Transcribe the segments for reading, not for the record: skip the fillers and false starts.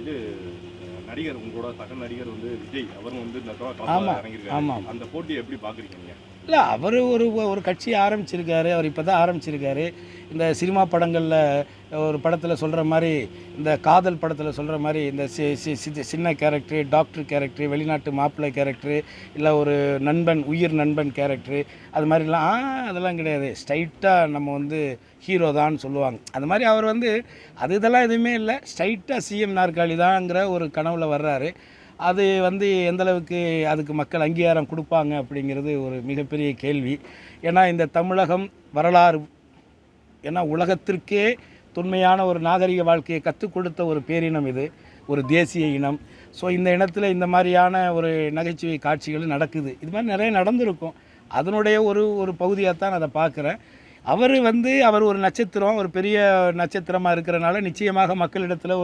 இது நடிகர் உங்களோட சக நடிகர் வந்து விஜய் அவரும் வந்து இந்த இறங்கியிருக்காரு. ஆமாம். அந்த போட்டியை எப்படி பார்க்குறீங்க நீங்கள்? இல்லை, அவர் ஒரு கட்சி ஆரம்பிச்சிருக்காரு. அவர் இப்போ தான் ஆரம்பிச்சிருக்காரு. இந்த சினிமா படங்களில் ஒரு படத்தில் சொல்கிற மாதிரி, இந்த காதல் படத்தில் சொல்கிற மாதிரி, இந்த சின்ன கேரக்டரு, டாக்டர் கேரக்டரு, வெளிநாட்டு மாப்பிள்ளை கேரக்டரு, இல்லை ஒரு நண்பன், உயிர் நண்பன் கேரக்டரு, அது மாதிரிலாம் அதெல்லாம் கிடையாது. ஸ்ட்ரைட்டாக நம்ம வந்து ஹீரோ தான் சொல்லுவாங்க. அது மாதிரி அவர் வந்து இதெல்லாம் எதுவுமே இல்லை. ஸ்ட்ரைட்டாக சிஎம் நாற்காலி தான்ங்கிற ஒரு கனவில் வர்றாரு. அது வந்து எந்தளவுக்கு அதுக்கு மக்கள் அங்கீகாரம் கொடுப்பாங்க அப்படிங்கிறது ஒரு மிகப்பெரிய கேள்வி. ஏன்னா இந்த தமிழகம் வரலாறு, ஏன்னா உலகத்திற்கே தொன்மையான ஒரு நாகரிக வாழ்க்கையை கற்றுக் கொடுத்த ஒரு பேரினம் இது, ஒரு தேசிய இனம். ஸோ இந்த இனத்தில் இந்த மாதிரியான ஒரு நகைச்சுவை காட்சிகள் நடக்குது. இது மாதிரி நிறைய நடந்திருக்கும். அதனுடைய ஒரு பகுதியாக தான் அதை பார்க்குறேன். அவர் ஒரு நட்சத்திரம், ஒரு பெரிய நட்சத்திரமாக இருக்கிறனால நிச்சயமாக மக்களிடத்தில்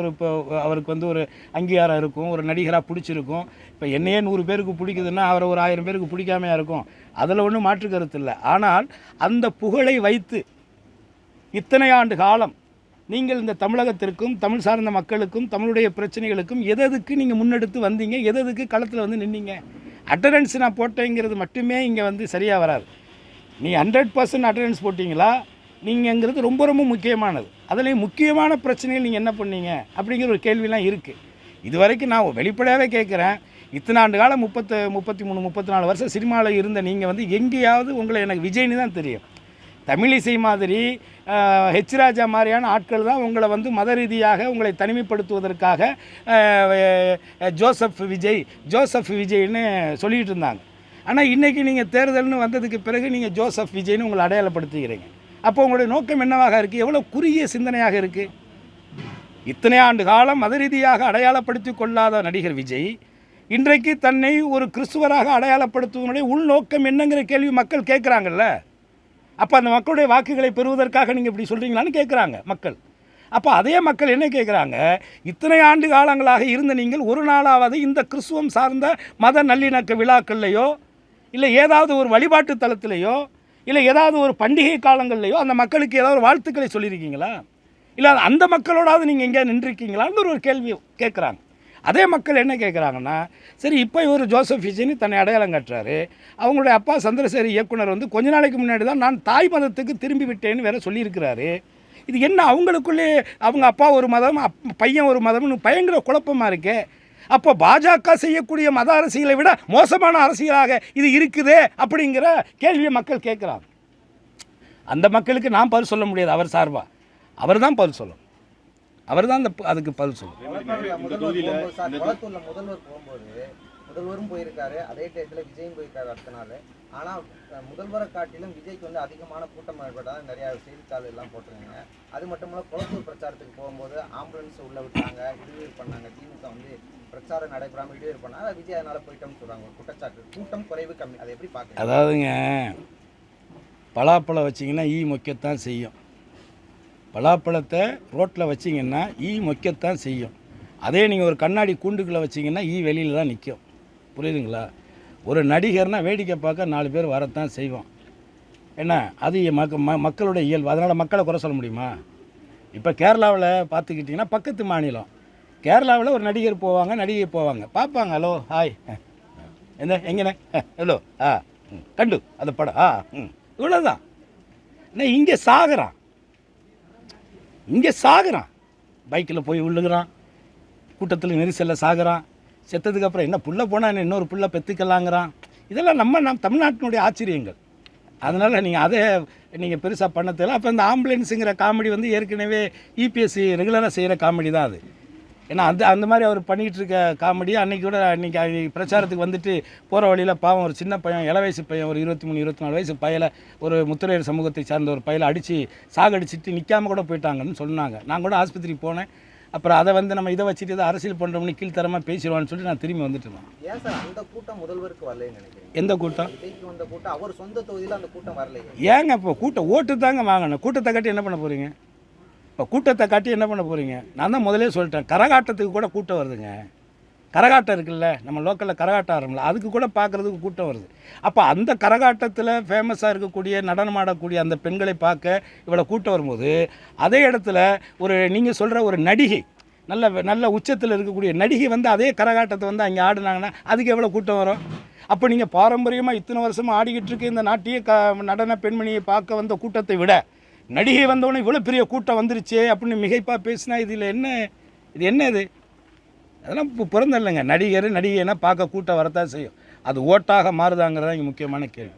அவருக்கு வந்து ஒரு அங்கீகாரம் இருக்கும். ஒரு நடிகராக பிடிச்சிருக்கும். இப்போ என்னையே 100 பேருக்கு பிடிக்குதுன்னா அவரை ஒரு 1000 பேருக்கு பிடிக்காமையாக இருக்கும். அதில் ஒன்றும் மாற்று கருத்து இல்லை. ஆனால் அந்த புகழை வைத்து இத்தனை ஆண்டு காலம் நீங்கள் இந்த தமிழகத்திற்கும் தமிழ் சார்ந்த மக்களுக்கும் தமிழுடைய பிரச்சனைகளுக்கும் எதுக்கு நீங்கள் முன்னெடுத்து வந்தீங்க, எதுக்கு களத்தில் வந்து நின்னீங்க? அட்டண்டன்ஸ் நான் போட்டேங்கிறது மட்டுமே இங்கே வந்து சரியாக வராது. நீ 100% அட்டண்டன்ஸ் போட்டிங்களா நீங்கள்ங்கிறது ரொம்ப ரொம்ப முக்கியமானது. அதுலேயும் முக்கியமான பிரச்சனைகள் நீங்கள் என்ன பண்ணீங்க அப்படிங்கிற ஒரு கேள்விலாம் இருக்குது. இது வரைக்கும் நான் வெளிப்படையாகவே கேட்குறேன். இத்தனை ஆண்டு காலம் 33 34 வருஷம் சினிமாவில் இருந்த நீங்கள் வந்து எங்கேயாவது உங்களை எனக்கு விஜய்னு தான் தெரியும். தமிழிசை மாதிரி ஹெச் ராஜா மாதிரியான ஆட்கள் தான் உங்களை வந்து மத ரீதியாக உங்களை தனிமைப்படுத்துவதற்காக ஜோசப் விஜய்னு சொல்லிகிட்டு இருந்தாங்க. ஆனால் இன்றைக்கி நீங்கள் தேர்தல்னு வந்ததுக்கு பிறகு நீங்கள் ஜோசப் விஜய்னு உங்களை அடையாளப்படுத்துகிறீங்க. அப்போ உங்களுடைய நோக்கம் என்னவாக இருக்குது? எவ்வளோ குறுகிய சிந்தனையாக இருக்குது? இத்தனை ஆண்டு காலம் மத ரீதியாக அடையாளப்படுத்தி கொள்ளாத நடிகர் விஜய் இன்றைக்கு தன்னை ஒரு கிறிஸ்துவராக அடையாளப்படுத்துவதனுடைய உள்நோக்கம் என்னங்கிற கேள்வி மக்கள் கேட்குறாங்கல்ல. அப்போ அந்த மக்களுடைய வாக்குகளை பெறுவதற்காக நீங்கள் இப்படி சொல்கிறீங்களான்னு கேட்குறாங்க மக்கள். அப்போ அதே மக்கள் என்ன கேட்குறாங்க? இத்தனை ஆண்டு காலங்களாக இருந்த நீங்கள் ஒரு நாளாவது இந்த கிறிஸ்துவம் சார்ந்த மத நல்லிணக்க விழாக்கள்லையோ, இல்லை ஏதாவது ஒரு வழிபாட்டு தலத்திலேயோ, இல்லை ஏதாவது ஒரு பண்டிகை காலங்கள்லையோ அந்த மக்களுக்கு ஏதாவது ஒரு வாழ்த்துக்களை சொல்லியிருக்கீங்களா? இல்லை அந்த மக்களோடாவது நீங்கள் எங்கேயா நின்றுருக்கீங்களான்னு ஒரு கேள்வி கேட்குறாங்க. அதே மக்கள் என்ன கேட்குறாங்கன்னா, சரி இப்போ இவர் ஜோசப் விஜய்னு தன்னை அடையாளம் காட்டுறாரு. அவங்களுடைய அப்பா சந்திரசேகர் இயக்குனர் வந்து கொஞ்ச நாளைக்கு முன்னாடி தான் நான் தாய் மதத்துக்கு திரும்பி விட்டேன்னு வேற சொல்லியிருக்கிறாரு. இது என்ன அவங்களுக்குள்ளே அவங்க அப்பா ஒரு மதம் பையன் ஒரு மதம்னு பயங்கர குழப்பமாக இருக்கே. அப்போ பாஜக செய்யக்கூடிய மத அரசியலை விட மோசமான அரசியலாக இது இருக்குதே அப்படிங்கிற கேள்வியை மக்கள் கேட்குறாங்க. அந்த மக்களுக்கு நான் பதில் சொல்ல முடியாது. அவர் சார்பாக அவர் தான் பதில் சொல்லணும். அவர் தான் அதுக்கு பதில் சொல்லணும். முதல்வரும் போயிருக்காரு, அதே டயத்தில் விஜயும் போயிருக்காரு அடுத்த நாள். ஆனால் முதல்வரை காட்டிலும் விஜய்க்கு வந்து அதிகமான கூட்டம் ஏற்பட்டால் நிறையா செய்தித்தாள் எல்லாம் போட்டிருக்காங்க. அது மட்டும் இல்லை, குளத்தூர் பிரச்சாரத்துக்கு போகும்போது ஆம்புலன்ஸ் உள்ளே விட்டாங்க, இடையூறு பண்ணாங்க. திமுக வந்து பிரச்சாரம் நடைபெறாமல் இடையூறு பண்ணாங்க. விஜய் அதனால் போயிட்டோம்னு சொல்கிறாங்க. ஒரு குற்றச்சாட்டு, கூட்டம் குறைவு கம்மி. அதை எப்படி பார்க்குறீங்க? அதாவதுங்க, பலாப்பழம் வச்சிங்கன்னா ஈ மொக்கத்தான் செய்யும். பலாப்பழத்தை ரோட்டில் வச்சிங்கன்னா ஈ மொக்கத்தான் செய்யும். அதே நீங்கள் ஒரு கண்ணாடி கூண்டுக்குள்ளே வச்சிங்கன்னா ஈ வெளியில் தான் நிற்கும். புரியுதுங்களா? ஒரு நடிகர்னால் வேடிக்கை பார்க்க 4 பேர் வரத்தான் செய்வோம். என்ன அது மக்களுடைய இயல்பு. அதனால் மக்களை குறை சொல்ல முடியுமா? இப்போ கேரளாவில் பார்த்துக்கிட்டிங்கன்னா பக்கத்து மாநிலம் கேரளாவில் ஒரு நடிகர் போவாங்க, நடிகை போவாங்க, பார்ப்பாங்க. ஹலோ ஹாய் எங்கண்ணே ஹலோ கண்டு அந்த படம் இவ்வளோதான். இங்கே சாகுறான், பைக்கில் போய் விழுகிறான், கூட்டத்தில் நெரிசலில் சாகுறான். செத்ததுக்கப்புறம் என்ன புள்ள போனால் என்ன இன்னொரு புள்ள பெற்றுக்கலாங்கிறான். இதெல்லாம் நம்ம தமிழ்நாட்டினுடைய ஆச்சரியங்கள். அதனால் நீங்கள் அதை பெருசாக பண்ண தேவை. அப்போ இந்த ஆம்புலன்ஸுங்கிற காமெடி வந்து ஏற்கனவே இபிஎஸ்சி ரெகுலராக செய்கிற காமெடி தான் அது. ஏன்னா அந்த மாதிரி அவர் பண்ணிகிட்டு இருக்க காமெடி அன்றைக்கி பிரச்சாரத்துக்கு வந்துட்டு போகிற வழியில் பாவம் ஒரு சின்ன பையன், வயசு பையன், ஒரு 23 24 வயசு பையலை ஒரு முத்திரையர் சமூகத்தை சார்ந்த ஒரு பையலை சாகடிச்சிட்டு நிற்காமல் கூட போயிட்டாங்கன்னு சொன்னாங்க. நான் கூட ஆஸ்பத்திரிக்கு போனேன். அப்புறம் அதை வந்து நம்ம இதை வச்சுட்டு இதை அரசியல் பண்ணுறோம்னு கீழ்த்தரமாக பேசிடுவான்னு சொல்லிட்டு நான் திரும்பி வந்துட்டுருந்தேன். ஏன் சார் அந்த கூட்டம் முதல்வருக்கு வரலைன்னு நினைக்கிறேன்? எந்த கூட்டம்? வந்த கூட்டம் அவர் சொந்த தொகுதியில் அந்த கூட்டம் வரலையே. ஏங்க இப்போ கூட்டம் ஓட்டு தாங்க வாங்கணும். கூட்டத்தை காட்டி என்ன பண்ண போகிறீங்க? இப்போ கூட்டத்தை காட்டி என்ன பண்ண போகிறீங்க? நான் தான் முதலே சொல்லிட்டேன், கரகாட்டத்துக்கு கூட கூட்டம் வருதுங்க. கரகாட்டம் இருக்குல்ல, நம்ம லோக்கலில் கரகாட்டம் ஆடுறோம்ல, அதுக்கு கூட பார்க்குறதுக்கு கூட்டம் வருது. அப்போ அந்த கரகாட்டத்தில் ஃபேமஸாக இருக்கக்கூடிய நடனமாடக்கூடிய அந்த பெண்களை பார்க்க இவ்வளோ கூட்டம் வரும்போது, அதே இடத்துல நீங்கள் சொல்கிற ஒரு நடிகை நல்ல உச்சத்தில் இருக்கக்கூடிய நடிகை வந்து அதே கரகாட்டத்தை வந்து அங்கே ஆடினாங்கன்னா அதுக்கு எவ்வளோ கூட்டம் வரும்? அப்போ நீங்கள் பாரம்பரியமாக இத்தனை வருஷமாக ஆடிக்கிட்டு இருக்க இந்த நாட்டிய நடன பெண்மணியை பார்க்க வந்த கூட்டத்தை விட நடிகை வந்தவொடனே இவ்வளோ பெரிய கூட்டம் வந்துருச்சே அப்படின்னு மிகைப்பாக பேசினா இது என்ன இது? அதெல்லாம் இப்போ பிறந்தல்லைங்க. நடிகைனா பார்க்க கூட்டம் வரத்தான் செய்யும். அது ஓட்டாக மாறுதாங்கிறதா இங்கே முக்கியமான கேள்வி.